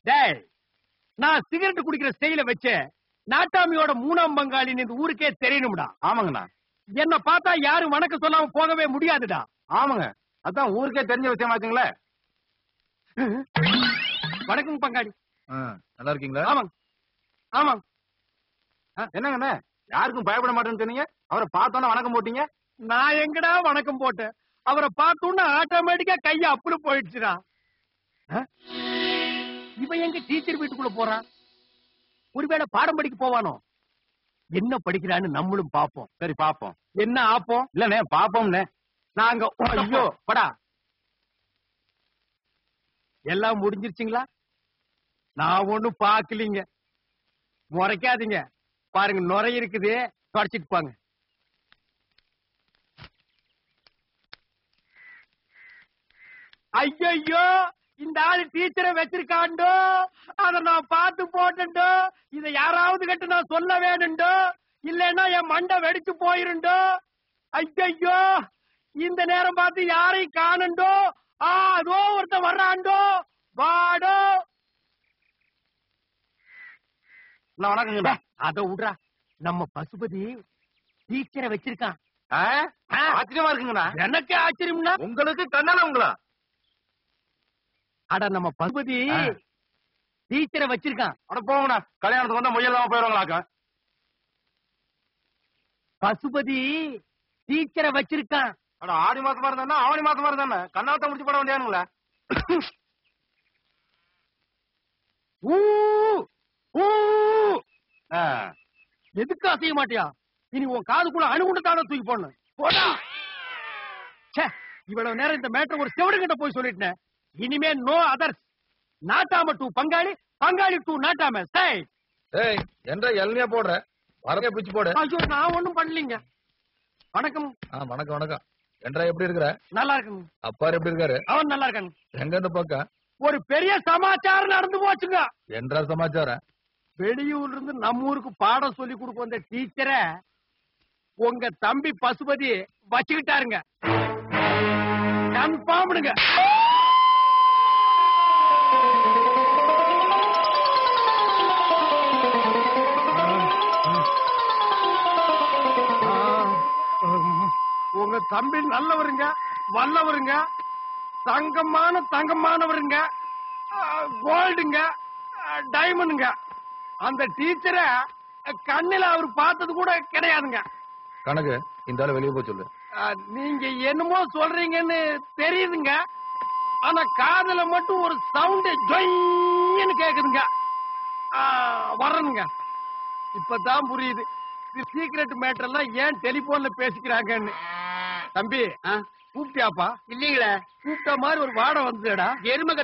டேய், நான் சிகரெட் குடிக்கிற ஸ்டைல வச்சு நாட்டாமியோட 3ஆம் பங்காளின்னு இந்த ஊருக்கே தெரியணும்டா. ஆமாங்கண்ணா. என்ன பார்த்தா யாரும் வணக்கம் சொல்லாம போகவே முடியாதுடா. ஆமாங்க, அதான் ஊருக்கே தெரிஞ்ச விஷயமாச்சுங்களே. வணக்கம் பங்காளி. நல்லா இருக்கீங்களா? ஆமாங்க ஆமாங்க. என்னங்கண்ணே, யாருக்கும் பயப்பட மாட்டேன்னு சொன்னீங்க, அவரை பார்த்தோன்னா வணக்கம் போட்டீங்க. நான் எங்கடா வணக்கம் போட்டேன்? அவரை பார்த்தோன்னா ஆட்டோமேட்டிக்கா கைய அப்படி போயிடுச்சுடா. இவன் எங்க டீச்சர் வீட்டுக்குள்ள போறான்? ஒருவேளை பாடம் படிக்க போவானோ? என்ன படிக்கிறான்னு நம்மளும் பாப்போம். சரி பாப்போம். என்ன ஆப்போம்? இல்லண்ணே பாப்போம்ண்ணே. நாங்க ஐயோ படா. எல்லாம் முடிஞ்சிருச்சுங்களா? நான் ஒண்ணும் பாக்கலீங்க. முறைக்காதீங்க. பாருங்க நுரை இருக்குது, தொடச்சிட்டு போங்க. ஐயோ, இந்த ஆளு டீச்சரை வச்சிருக்காண்டோ, அத நான் பார்த்து போட்டோ. இத யாராவது கிட்ட நான் சொல்ல வேணுண்டோ, இல்லன்னா என் மண்டை வெடிச்சு போயிருண்டோ. ஐயோ, இந்த நேரம் பார்த்து யாரையும் காணண்டோ. அதோ ஒருத்த வர்றாண்டோ, வாடோ. வணக்கங்க. அத விடுறா, நம்ம பசுபதி டீச்சரை வச்சிருக்கான். ஆச்சரியமா இருக்குங்கண்ணா. எனக்கு ஆச்சரியம்னா உங்களுக்கு கண்ணால உங்களா? அட நம்ம பசுபதி டீச்சரை வச்சிருக்கான். அட போங்கண்ணா, கல்யாணத்துக்கு வந்தா முயலாம போயிருவாங்களாக்கா. பசுபதி டீச்சரை வச்சிருக்கான். அட ஆடி மாசமா இருந்தா ஆவணி மாசமா இருந்தா கண்ணாத்த முடிச்சு போட வேண்டியானுங்களா? எதுக்கு அசைய மாட்டியா? இனி உன் காதுக்குள்ள அணுகுண்டத்தான தூக்கி போடணும். போடா. இவ்வளவு நேரம் இந்த மேட்டர் ஒரு செவடு கிட்ட போய் சொல்லிட்டேன். இனிமே நோ அதர்ஸ். நாட்டாம டூ பங்காளி, பங்காளி டூ நாட்டாம. என்ற எல்லையா போடுற வரவே பிடிச்சு போடு. ஐயோ, நான் ஒண்ணும் பண்ணலீங்க. வணக்கம். வணக்கம் வணக்கம். என்றா எப்படி இருக்கிற? நல்லா இருக்குங்க. அப்பாரு எப்படி இருக்காரு? அவன் நல்லா இருக்காங்க. எங்க இருந்து பக்கம் ஒரு பெரிய சமாச்சாரம் நடந்து போச்சுங்க. என்றா சமாச்சாரம்? வெளியூர்ல இருந்து நம்ம ஊருக்கு பாடம் சொல்லி கொடுக்க வந்த டீச்சரை உங்க தம்பி பசுபதி வச்சுக்கிட்டாருங்க. கன்ஃபார்ம்டுங்க. உங்க தம்பி நல்லவருங்க, வல்லவருங்க, தங்கமானவருங்க, கோல்டுங்க, டைமண்டுங்க. அந்த டீச்சரை கண்ணில அவர் பார்த்தது கூட கிடையாதுங்க. கணக்கு இந்த ஆளு வெளியே போய் சொல்லு. நீங்க என்னமோ சொல்றீங்கன்னு தெரியுதுங்க. ஆனா காதுல மட்டும் ஒரு சவுண்ட் ஜொய்ன்னு கேக்குதுங்க. வரணுங்க. இப்பதான் புரியுது சீக்ரெட் மேட்டர் எல்லாம் ஏன் டெலிபோன்ல பேசிக்கிறாங்கன்னு. தம்பி கூப்பிட்டியாப்பா? இல்லீங்களே. கூப்பிட்ட மாதிரி ஒரு வாடை வந்ததுடா. எருமை